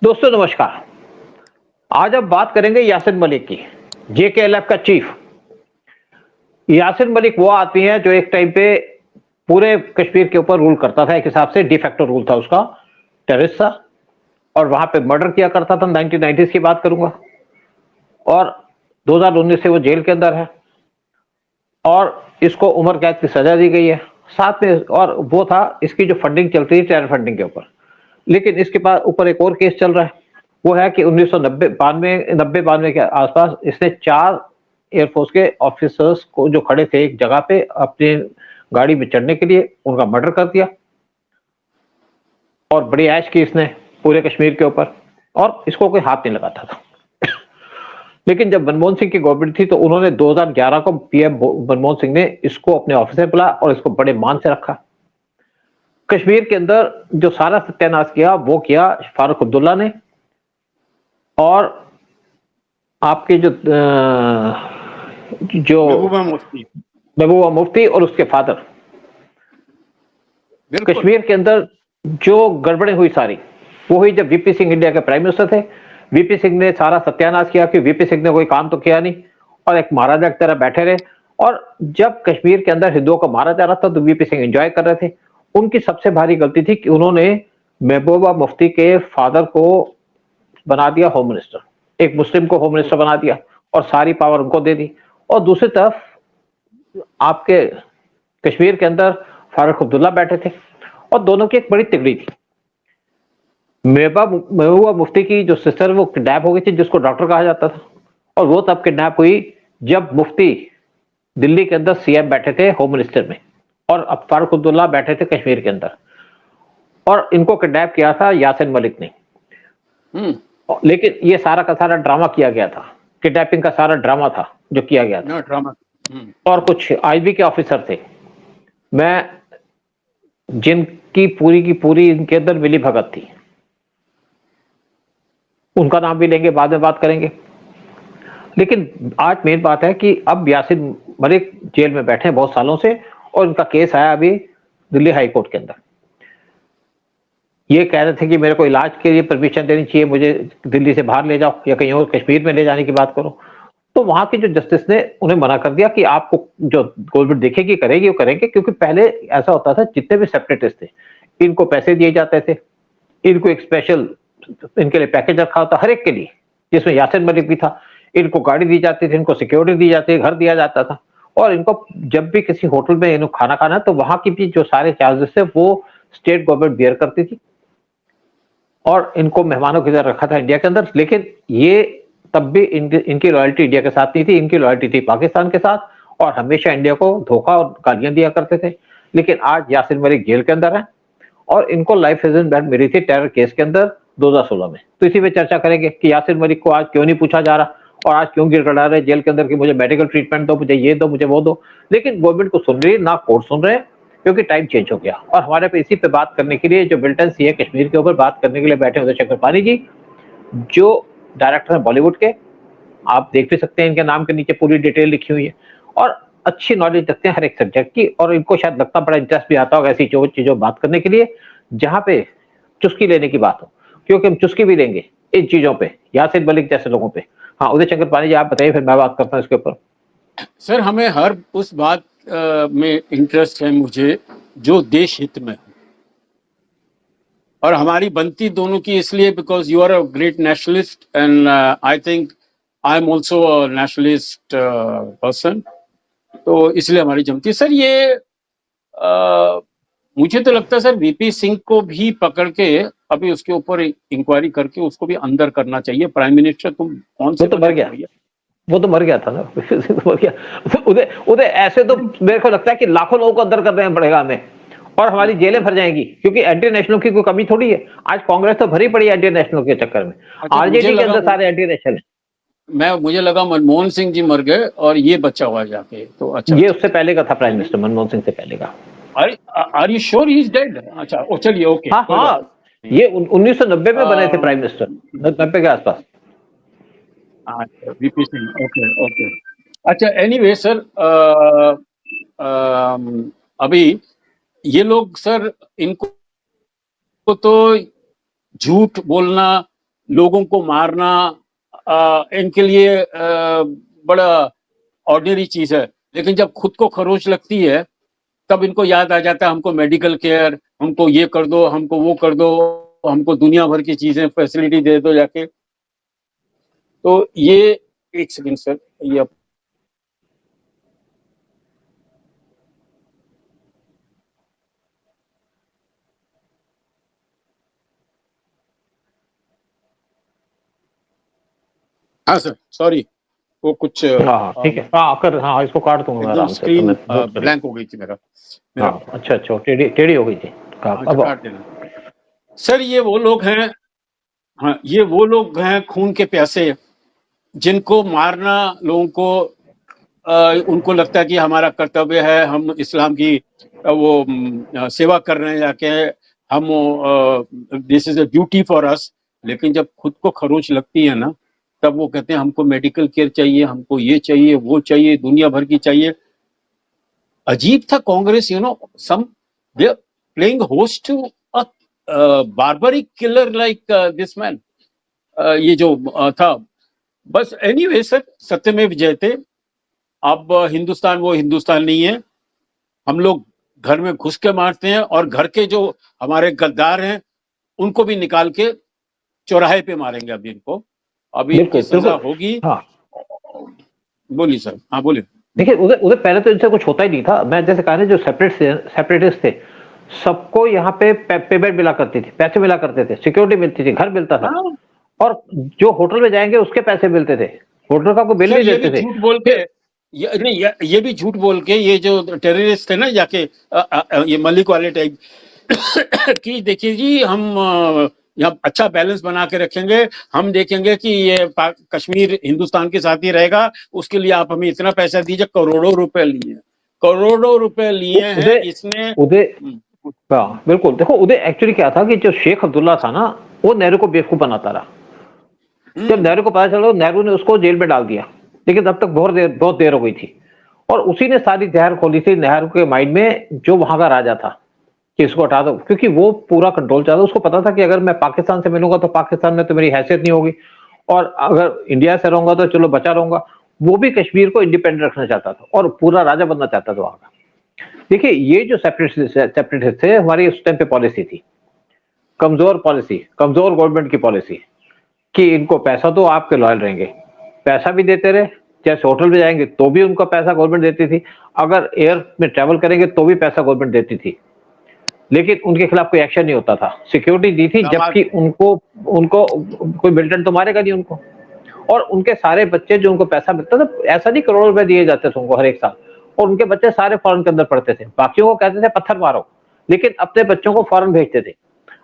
दोस्तों नमस्कार। आज हम बात करेंगे यासिन मलिक की, जेकेएलएफ का चीफ। यासिन मलिक वो आदमी है जो एक टाइम पे पूरे कश्मीर के ऊपर रूल करता था, एक हिसाब से डिफेक्टो रूल था उसका, टेररिस्ट था और वहां पे मर्डर किया करता था। 1990s की बात करूंगा और 2019 से वो जेल के अंदर है और इसको उम्र कैद की सजा दी गई है। साथ में और वो था, इसकी जो फंडिंग चल रही है टेरर फंडिंग के ऊपर, लेकिन इसके पास ऊपर एक और केस चल रहा है। वो है कि 1990 92 92 के आसपास इसने 4 एयरफोर्स के ऑफिसर्स को जो खड़े थे एक जगह पे अपनी गाड़ी में चढ़ने के लिए, उनका मर्डर कर दिया और बड़ी ऐश की इसने पूरे कश्मीर के ऊपर, और इसको कोई हाथ नहीं लगाता था। लेकिन जब मनमोहन सिंह की गवर्नमेंट थी तो उन्होंने 2011 को पीएम मनमोहन सिंह ने इसको अपने ऑफिस में बुलाया और इसको बड़े मान से रखा। कश्मीर के अंदर जो सारा सत्यानाश किया वो किया फारूक अब्दुल्ला ने, और आपके जो महबूबा मुफ्ती। महबूबा मुफ्ती और उसके फादर, कश्मीर के अंदर जो गड़बड़े हुई सारी वो हुई जब वीपी सिंह इंडिया के प्राइम मिनिस्टर थे। वीपी सिंह ने सारा सत्यानाश किया कि वीपी सिंह ने कोई काम तो किया नहीं और एक महाराजा की तरह बैठे रहे। और जब कश्मीर के अंदर हिंदुओं को मारा जा रहा था तो वीपी सिंह एंजॉय कर रहे थे। उनकी सबसे भारी गलती थी कि उन्होंने महबूबा मुफ्ती के फादर को बना दिया होम मिनिस्टर, एक मुस्लिम को होम मिनिस्टर बना दिया और सारी पावर उनको दे दी। और दूसरी तरफ आपके कश्मीर के अंदर फारूक अब्दुल्ला बैठे थे और दोनों की एक बड़ी तिगड़ी थी। महबूबा मुफ्ती की जो सिस्टर वो किडनैप हो गई थी, जिसको डॉक्टर कहा जाता था, और वो तब किडनैप हुई जब मुफ्ती दिल्ली के अंदर सीएम बैठे थे होम मिनिस्टर में, और अब फारूक अब्दुल्ला बैठे थे कश्मीर के अंदर, और इनको किडनैप किया था यासिन मलिक ने। लेकिन ये सारा का सारा ड्रामा किया गया था, किडनैपिंग का सारा ड्रामा था जो किया गया था। ड्रामा। और कुछ आईबी के ऑफिसर थे, मैं जिनकी पूरी की पूरी इनके अंदर मिली भगत थी, उनका नाम भी लेंगे, बाद में बात करेंगे। लेकिन आज मेन बात है कि अब यासिन मलिक जेल में बैठे हैं बहुत सालों से, और उनका केस आया अभी दिल्ली हाई कोर्ट के अंदर। ये कह रहे थे कि मेरे को इलाज के लिए परमिशन देनी चाहिए, मुझे दिल्ली से बाहर ले जाओ या कहीं और कश्मीर में ले जाने की बात करो। तो वहां के जो जस्टिस ने उन्हें मना कर दिया कि आपको जो गवर्नमेंट देखेगी करेगी वो करेंगे, क्योंकि पहले ऐसा होता था जितने भी सेपरेटिस्ट थे इनको पैसे दिए जाते थे, इनको एक स्पेशल इनके लिए पैकेज रखा होता हर एक के लिए, जिसमें यासिन मलिक भी था। इनको गाड़ी दी जाती थी, इनको सिक्योरिटी दी जाती थी, घर दिया जाता था, और इनको जब भी किसी होटल में इनको खाना खाना तो वहां की भी जो सारे चार्जेस थे वो स्टेट गवर्नमेंट बियर करती थी और इनको मेहमानों की तरह रखा था इंडिया के अंदर। लेकिन ये तब भी इनकी लॉयल्टी इंडिया के साथ नहीं थी, इनकी लॉयल्टी थी पाकिस्तान के साथ, और हमेशा इंडिया को धोखा और गालियां दिया करते थे। लेकिन आज यासिन मलिक जेल के अंदर है और इनको लाइफ इम्प्रिजनमेंट मिली थी टेरर केस के अंदर 2016 में। तो इसी पे चर्चा करेंगे कि यासिन मलिक को आज क्यों नहीं पूछा जा रहा और आज क्यों गिड़गिड़ा रहे जेल के अंदर कि मुझे मेडिकल ट्रीटमेंट दो, मुझे ये दो, मुझे वो दो। लेकिन गवर्नमेंट को सुन रही है ना, कोर्ट सुन रहे हैं, क्योंकि टाइम चेंज हो गया। और हमारे पे इसी पे बात करने के लिए जो बिल्टन सी है कश्मीर के ऊपर बात करने के लिए बैठे उदय शंकर पानी जी, जो डायरेक्टर है बॉलीवुड के। आप देख भी सकते हैं, इनके नाम के नीचे पूरी डिटेल लिखी हुई है और अच्छी नॉलेज रखते हैं हर एक सब्जेक्ट की, और इनको शायद लगता बड़ा इंटरेस्ट भी आता होगा ऐसी चीजों बात करने के लिए जहां पे चुस्की लेने की बात हो, क्योंकि हम चुस्की भी लेंगे इन चीजों पे, यासिन मलिक जैसे लोगों पे। हाँ उदय शंकर पानी जी आप बताइए, फिर मैं बात करता हूँ इसके ऊपर। सर, हमें हर उस बात में इंटरेस्ट है मुझे जो देश हित में हो, और हमारी बनती दोनों की इसलिए because you are a great nationalist and I think I am also a nationalist person, तो इसलिए हमारी जमती। सर ये मुझे तो लगता है सर वीपी सिंह को भी पकड़ के अभी उसके ऊपर इंक्वायरी करके उसको भी अंदर करना चाहिए। प्राइम मिनिस्टर तुम कौन से वो तो मर गया, वो तो मर गया था ना। मर गया उदय उदय। ऐसे तो मेरे को लगता है कि लाखों लोगों को अंदर कर रहे पड़ेगा हमें, और हमारी जेलें भर जाएंगी, क्योंकि एंटी नेशनल की कोई कमी थोड़ी है। आज कांग्रेस तो भरी पड़ी है एंटी नेशनल के चक्कर में। आरजेडी के अंदर सारे एंटी नेशनल है। मुझे लगा मनमोहन सिंह जी मर गए और ये बचा हुआ जाके, तो अच्छा। ये उससे पहले का था प्राइम मिनिस्टर, मनमोहन सिंह से पहले का। Are you sure he is dead? अच्छा, ओ चलिए, ओके। हाँ हाँ, ये 1990 में बने थे प्राइम मिनिस्टर, 90 के आसपास। VP Singh, okay okay. अच्छा, एनीवे सर, अभी ये लोग सर, इनको तो झूठ बोलना लोगों को मारना इनके लिए बड़ा ऑर्डिनरी चीज है, लेकिन जब खुद को खरोच लगती है तब इनको याद आ जाता है हमको मेडिकल केयर, हमको ये कर दो, हमको वो कर दो, हमको दुनिया भर की चीजें फैसिलिटी दे दो जाके। तो ये एक सेकंड सर, ये हाँ सर सॉरी, वो कुछ हाँ ठीक है, हाँ कर, हाँ इसको काट दूंगा मैं एकदम आराम से, तो स्क्रीन मैं note कर ब्लैंक हो गई थी मेरा। हाँ अच्छा अच्छा, टेढ़ी टेढ़ी हो गई थी। हाँ, अब काट देना सर। ये वो लोग हैं, हाँ ये वो लोग हैं खून के प्यासे, जिनको मारना लोगों को उनको लगता है कि हमारा कर्तव्य है, हम इस्लाम की सेवा कर रहे हैं जाके, हम this is a duty for us. लेकिन जब खुद को खरोच लगती है ना, तब वो कहते हैं हमको मेडिकल केयर चाहिए, हमको ये चाहिए, वो चाहिए, दुनिया भर की चाहिए। अजीब था Congress, you know, some they playing host to a barbaric killer like this man. ये जो था, बस एनीवे सर, सत्यमेव जयते। अब हिंदुस्तान वो हिंदुस्तान नहीं है। हम लोग घर में घुस के मारते हैं, और घर के जो हमारे गद्दार हैं उनको भी निकाल के चौराहे पे मारेंगे। अभी इनको, अभी इनकी बिल्कुल सजा बिल्कुल होगी। हाँ। बोलिए सर, हाँ बोलिए। देखिए उधर उधर पहले तो इनसे कुछ होता ही नहीं था। मैं जैसे कहा ना, जो सेपरेटिस्ट थे, सबको यहाँ पे पेमेंट मिला करती थी, पैसे मिला करते थे, सिक्योरिटी मिलती थी, घर मिलता था, हाँ और जो होटल में जाएंगे उसके पैसे मिलते थे, होटल का कोई बिल सर, नहीं ये देते भी थे। झूठ बोल के, ये भी झूठ बोल के, ये जो टेररिस्ट थे ना जाके ये मलिक वाले टाइप कि देखिए जी, हम यहाँ अच्छा बैलेंस बना के रखेंगे, हम देखेंगे कि ये कश्मीर हिंदुस्तान के साथ ही रहेगा, उसके लिए आप हमें इतना पैसा दीजिए। करोड़ों रुपए लिए, करोड़ों रुपए लिए हैं उदय इसने। उदय हाँ बिल्कुल। देखो उदय एक्चुअली क्या था कि जो शेख अब्दुल्ला था ना, वो नेहरू को बेवकूफ बनाता रहा। जब नेहरू को पता चला, नेहरू ने उसको जेल में डाल दिया, लेकिन तब तक बहुत देर हो गई थी, और उसी ने सारी जहर खोली थी नेहरू के माइंड में, जो वहां का राजा था, कि इसको हटा दो, क्योंकि वो पूरा कंट्रोल चाहता। उसको पता था कि अगर मैं पाकिस्तान से मिलूंगा तो पाकिस्तान में तो मेरी हैसियत नहीं होगी, और अगर इंडिया से रहूंगा तो चलो बचा रहूंगा। वो भी कश्मीर को इंडिपेंडेंट रखना चाहता था और पूरा राजा बनना चाहता था वहां का। देखिए ये जो सेपरेटिस्ट थे, हमारी उस टाइम पे पॉलिसी थी, कमजोर पॉलिसी, कमजोर गवर्नमेंट की पॉलिसी, कि इनको पैसा तो आपके लॉयल रहेंगे, पैसा भी देते रहे, जैसे होटल में जाएंगे तो भी उनका पैसा गवर्नमेंट देती थी, अगर एयर में ट्रेवल करेंगे तो भी पैसा गवर्नमेंट देती थी, लेकिन उनके खिलाफ कोई एक्शन नहीं होता था। सिक्योरिटी दी थी, जबकि उनको उनको कोई मिलिटेंट तो मारेगा नहीं उनको। और उनके सारे बच्चे जो उनको पैसा मिलता था, ऐसा नहीं करोड़ों रुपए दिए जाते थे उनको हर एक साल, और उनके बच्चे सारे फॉरेन के अंदर पढ़ते थे। बाकियों को कहते थे पत्थर मारो, लेकिन अपने बच्चों को फॉरेन भेजते थे।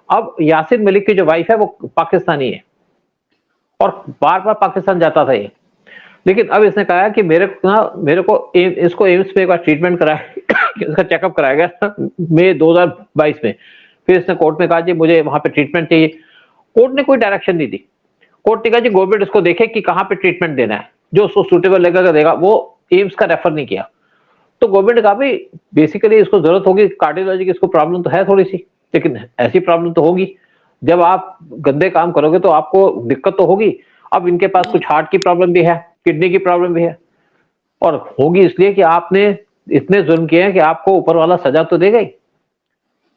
अब यासिर मलिक की जो वाइफ है वो पाकिस्तानी है, और बार बार पाकिस्तान जाता था ये, लेकिन अब इसने कहा कि मेरे को इसको एम्स में एक बार ट्रीटमेंट कराया, इसका चेकअप कराया गया मई 2022 में। फिर इसने कोर्ट में कहा जी मुझे वहां पे ट्रीटमेंट चाहिए। कोर्ट ने कोई डायरेक्शन नहीं दी। कोर्ट ने कहा जी गवर्नमेंट इसको देखे कि कहाँ पे ट्रीटमेंट देना है, जो उसको सूटेबल लगेगा देगा। वो एम्स का रेफर नहीं किया। तो गवर्नमेंट ने कहा भाई बेसिकली इसको जरूरत होगी, कार्डियोलॉजी की इसको प्रॉब्लम तो है थोड़ी सी, लेकिन ऐसी प्रॉब्लम तो होगी, जब आप गंदे काम करोगे तो आपको दिक्कत तो होगी। अब इनके पास कुछ हार्ट की प्रॉब्लम भी है, किडनी की प्रॉब्लम भी है, और होगी इसलिए कि आपने इतने जुल्म किए हैं कि आपको ऊपर वाला सजा तो देगा ही।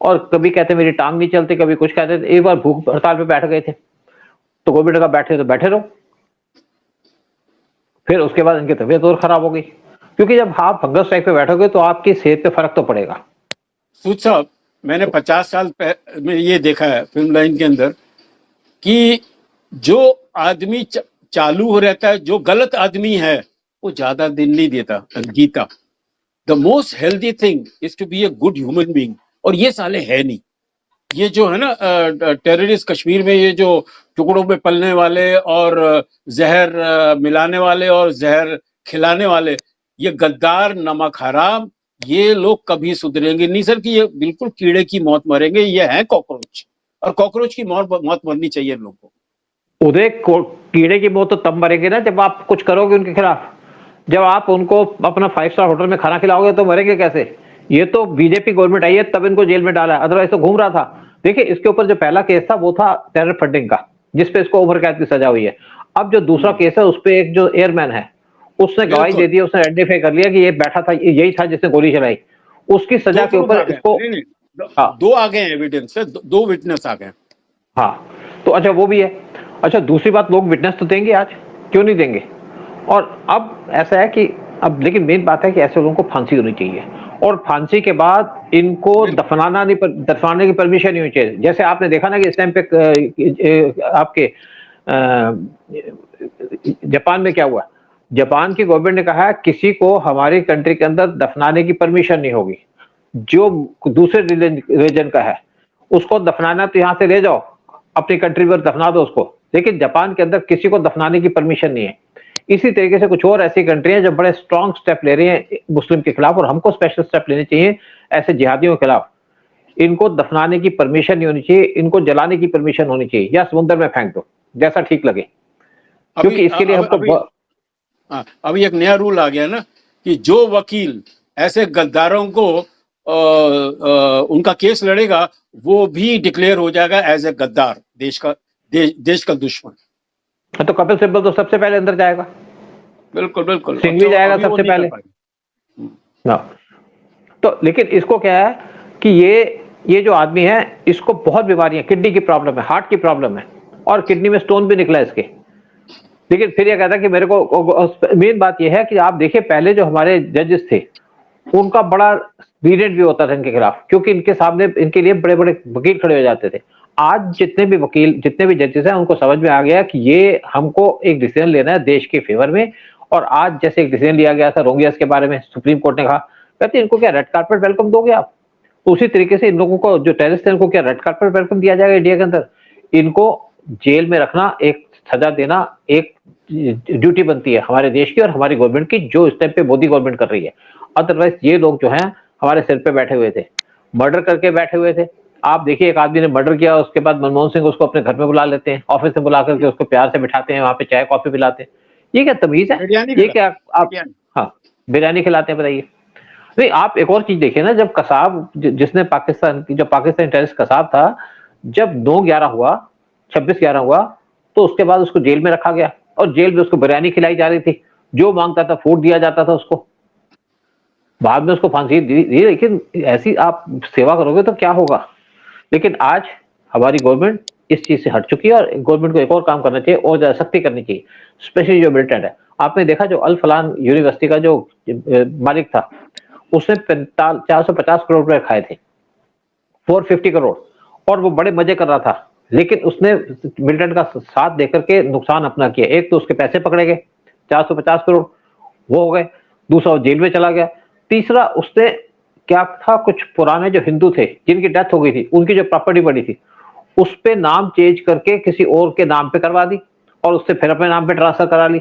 और कभी कहते मेरी टांग नहीं चलती, कभी कुछ कहते थे। एक बार भूख हड़ताल पे बैठ गए थे, तो गवर्नमेंट का बैठे तो बैठे रहो। फिर उसके बाद इनकी तबीयत और खराब हो गई, क्योंकि जब आप हंगर स्ट्राइक पे बैठोगे तो आपकी सेहत पे फर्क तो पड़ेगा। सूद साहब, मैंने 50 साल में ये देखा है फिल्म लाइन के अंदर कि जो आदमी चालू हो रहता है, जो गलत आदमी है वो ज्यादा दिन नहीं देता जीता। The most healthy thing is to be a good human being, और ये साले है नहीं। ये जो है ना टेररिस्ट कश्मीर में, ये जो टुकड़ों पे पलने वाले और जहर मिलाने वाले और जहर खिलाने वाले, ये गद्दार नमक हराम, ये लोग कभी सुधरेंगे नहीं सर, कि ये बिल्कुल कीड़े की मौत मरेंगे। ये है कॉकरोच, और कॉकरोच की मौत मरनी चाहिए लोगों को। उदय कीड़े की मौत तो तब मरेंगे ना जब आप कुछ करोगे उनके खिलाफ। जब आप उनको अपना 5 स्टार होटल में खाना खिलाओगे तो मरेंगे कैसे? ये तो बीजेपी गवर्नमेंट आई है तब इनको जेल में डाला है, अदरवाइज तो घूम रहा था। देखिए इसके ऊपर जो पहला केस था वो था टेरर फंडिंग का, जिसपे इसको उम्र कैद की सजा हुई है। अब जो दूसरा केस है उस पे एक जो एयरमैन है, उसने गवाही बिल्कुल। दे दी, उसने आइडेंटिफाई कर लिया कि ये बैठा था, यही था जिसने गोली चलाई। उसकी सजा 2 के प्रूफ ऊपर आ गए। इसको नहीं, नहीं, हाँ, 2 आ गए हैं एविडेंस से, 2 विटनेस आ गए। हाँ, तो अच्छा वो भी है। अच्छा दूसरी बात, लोग विटनेस तो देंगे आज, क्यों नहीं देंगे? और अब ऐसा है कि अब लेकिन मेन बात है कि ऐसे लोगों को फांसी होनी चाहिए और फांसी के बाद इनको बिल्कुल। दफनाने की परमिशन नहीं होनी चाहिए। जैसे आपने देखा ना कि इस टाइम पे आपके जापान में क्या हुआ? जापान की गवर्नमेंट ने कहा किसी को हमारी कंट्री के अंदर दफनाने की परमिशन नहीं होगी। जो दूसरे रीजन का है, उसको दफनाना तो यहाँ से ले जाओ, अपनी कंट्री पर दफना दो उसको। लेकिन जापान के अंदर किसी को दफनाने की परमिशन नहीं है। इसी तरीके से कुछ और ऐसी कंट्री हैं जो बड़े स्ट्रॉन्ग स्टेप ले रही हैं मुस्लिम के खिलाफ, और हमको स्पेशल स्टेप लेने चाहिए ऐसे जिहादियों के खिलाफ। इनको दफनाने की परमिशन नहीं होनी चाहिए, इनको जलाने की परमिशन होनी चाहिए या समुद्र में फेंक दो, जैसा ठीक लगे। अभी क्योंकि इसके लिए हमको अभी एक नया रूल आ गया ना कि जो वकील ऐसे गद्दारों को उनका केस लड़ेगा, वो भी डिक्लेयर हो जाएगा एज ए गद्दार, देश का दुश्मन। तो कपिल सिब्बल तो सबसे पहले अंदर जाएगा, बिल्कुल, बिल्कुल। सिंह भी जाएगा अभी वो सबसे नहीं कर पहले। पाएंगे। हाँ। तो लेकिन इसको क्या है कि ये जो आदमी है, इसको बहुत बीमारियां, किडनी की प्रॉब्लम है, हार्ट की प्रॉब्लम है, और किडनी में स्टोन भी निकला इसके। लेकिन फिर ये कहता है कि मेरे को, मेन बात ये है कि आप देखिए पहले जो हमारे जजेस थे, उनका बड़ा लीनियंट भी होता था इनके खिलाफ, क्योंकि इनके सामने इनके लिए बड़े बड़े वकील खड़े हो जाते थे। आज जितने भी वकील, जितने भी जजेस हैं, उनको समझ में आ गया कि ये हमको एक डिसीजन लेना है देश के फेवर में। और आज जैसे एक डिसीजन लिया गया था रोहिंग्यास के बारे में, सुप्रीम कोर्ट ने कहा, कहते इनको क्या रेड कार्पेट वेलकम दोगे आप? उसी तरीके से इन लोगों को, जो टेररिस्ट है, इनको क्या रेड कार्पेट वेलकम दिया जाएगा इंडिया के अंदर? इनको जेल में रखना, एक सजा देना एक ड्यूटी बनती है हमारे देश की और हमारी गवर्नमेंट की, जो इस टाइम पे मोदी गवर्नमेंट कर रही है। अदरवाइज ये लोग जो हैं हमारे सिर पे बैठे हुए थे, मर्डर करके बैठे हुए थे। आप देखिए एक आदमी ने मर्डर किया, उसके बाद मनमोहन सिंह उसको अपने घर में बुला लेते हैं, ऑफिस में बुला करके उसको प्यार से बिठाते हैं, वहां पे चाय कॉफी पिलाते हैं। ये क्या तमीज है? बिरयानी ये क्या आप, बिरयानी। हाँ, बिरयानी खिलाते हैं, बताइए। नहीं, आप एक और चीज देखिए ना, जब कसाब जिसने पाकिस्तान टेररिस्ट कसाब था, जब 9/11 हुआ, 26/11 हुआ, तो उसके बाद उसको जेल में रखा गया और जेल में उसको बिरयानी खिलाई जा रही थी, जो मांगता था फूड दिया जाता था उसको। बाद में उसको फांसी दी, लेकिन ऐसी आप सेवा करोगे तो क्या होगा? लेकिन आज हमारी गवर्नमेंट इस चीज से हट चुकी है और गवर्नमेंट को एक और काम करना चाहिए और ज्यादा सख्ती करनी चाहिए, स्पेशली जो मिलिटेंट है। आपने देखा जो अल फलान यूनिवर्सिटी का जो मालिक था, उसने 450 करोड़ रुपए खाए थे, 450 करोड़, और वो बड़े मजे कर रहा था। लेकिन उसने मिलिटेंट का साथ देकर के नुकसान अपना किया। एक तो उसके पैसे पकड़े गए 450 करोड़, वो हो गए। दूसरा वो जेल में चला गया। तीसरा उसने क्या था, कुछ पुराने जो हिंदू थे जिनकी डेथ हो गई थी, उनकी जो प्रॉपर्टी पड़ी थी, उस पे नाम चेंज करके किसी और के नाम पे करवा दी और उससे फिर अपने नाम पे ट्रांसफर करा ली,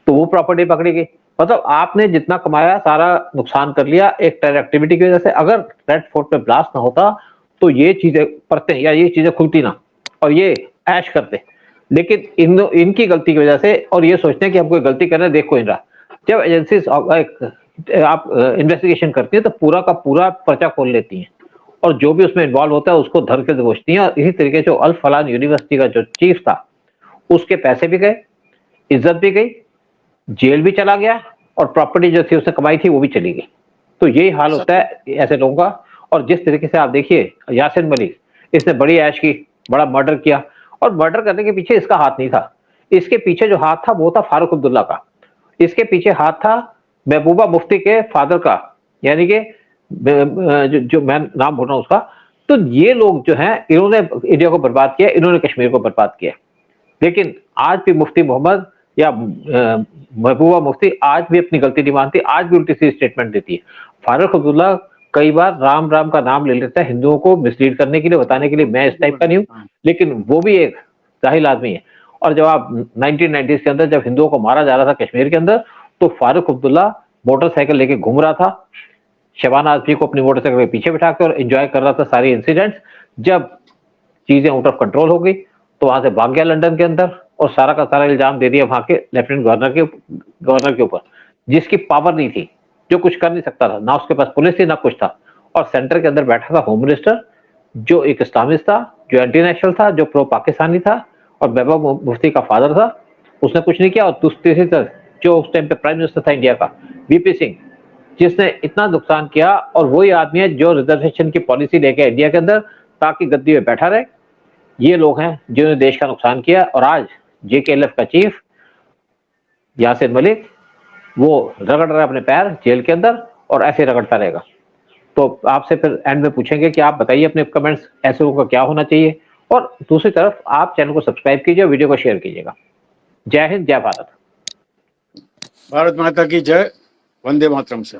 तो वो प्रॉपर्टी पकड़ी गई। मतलब आपने जितना कमाया सारा नुकसान कर लिया एक टेरर एक्टिविटी की वजह से। अगर रेड फोर्ट पे ब्लास्ट ना होता तो ये चीजें पढ़ते या ये चीजें खुलती ना और ये ऐश करते। लेकिन इनकी गलती की वजह से, और ये सोचते हैं कि हम कोई गलती कर रहे हैं, देख कोई रहा। जब एजेंसीज आप इन्वेस्टिगेशन करती है तो पूरा का पूरा पर्चा खोल लेती हैं और जो भी उसमें इन्वॉल्व होता है उसको धर के दबोचती हैं। और इसी तरीके से अल फलान यूनिवर्सिटी का जो चीफ था, उसके पैसे भी गए, इज्जत भी गई, जेल भी चला गया और प्रॉपर्टी जो थी उसने कमाई थी वो भी चली गई। तो यही हाल होता है ऐसे लोगों का। और जिस तरीके से आप देखिए यासिन मलिक, इसने बड़ी ऐश की, बड़ा मर्डर किया, और मर्डर करने के पीछे इसका हाथ नहीं था। इसके पीछे जो हाथ था वो था फारूक अब्दुल्ला का। इसके पीछे हाथ था महबूबा मुफ्ती के फादर का, यानी कि जो मैं नाम बोल रहा हूं उसका। तो ये लोग जो हैं, इन्होंने इंडिया को बर्बाद किया, इन्होंने कश्मीर को बर्बाद किया। लेकिन आज भी मुफ्ती मोहम्मद या महबूबा मुफ्ती आज भी अपनी गलती नहीं मानती, आज भी उल्टी सी स्टेटमेंट देती है। फारूक अब्दुल्ला कई बार राम राम का नाम ले लेता है हिंदुओं को मिसलीड करने के लिए, बताने के लिए मैं इस टाइप का नहीं हूं, लेकिन वो भी एक जाहिल आदमी है। और जब आप 1990s के अंदर जब हिंदुओं को मारा जा रहा था कश्मीर के अंदर, तो फारूक अब्दुल्ला मोटरसाइकिल लेके घूम रहा था, शबाना आजमी को अपनी मोटरसाइकिल के पीछे बिठा कर और एंजॉय कर रहा था सारी इंसिडेंट्स। जब चीजें आउट ऑफ कंट्रोल हो गई तो वहां से भाग गया लंदन के अंदर और सारा का सारा इल्जाम दे दिया वहां के लेफ्टिनेंट गवर्नर के ऊपर, जिसकी पावर नहीं थी, जो कुछ कर नहीं सकता था, ना उसके पास पुलिस थी ना कुछ था। और सेंटर के अंदर बैठा था होम मिनिस्टर, जो एक इस्लामिस्ट था, जो एंटी नेशनल था, जो प्रो पाकिस्तानी था, और महबूबा मुफ्ती का फादर था, उसने कुछ नहीं किया। और दूसरी तरफ जो उस टाइम पे प्राइम मिनिस्टर था इंडिया का, वीपी सिंह, जिसने इतना नुकसान किया, और वही आदमी है जो रिजर्वेशन की पॉलिसी लेके इंडिया के अंदर ताकि गद्दी में बैठा रहे। ये लोग हैं जिन्होंने देश का नुकसान किया। और आज जेकेएलएफ का चीफ यासिर मलिक वो रगड़ रहा है अपने पैर जेल के अंदर, और ऐसे रगड़ता रहेगा। तो आपसे फिर एंड में पूछेंगे कि आप बताइए अपने कमेंट्स, ऐसे लोगों का क्या होना चाहिए। और दूसरी तरफ आप चैनल को सब्सक्राइब कीजिए, वीडियो को शेयर कीजिएगा। जय हिंद, जय भारत। भारत माता की जय। वंदे मातरम से।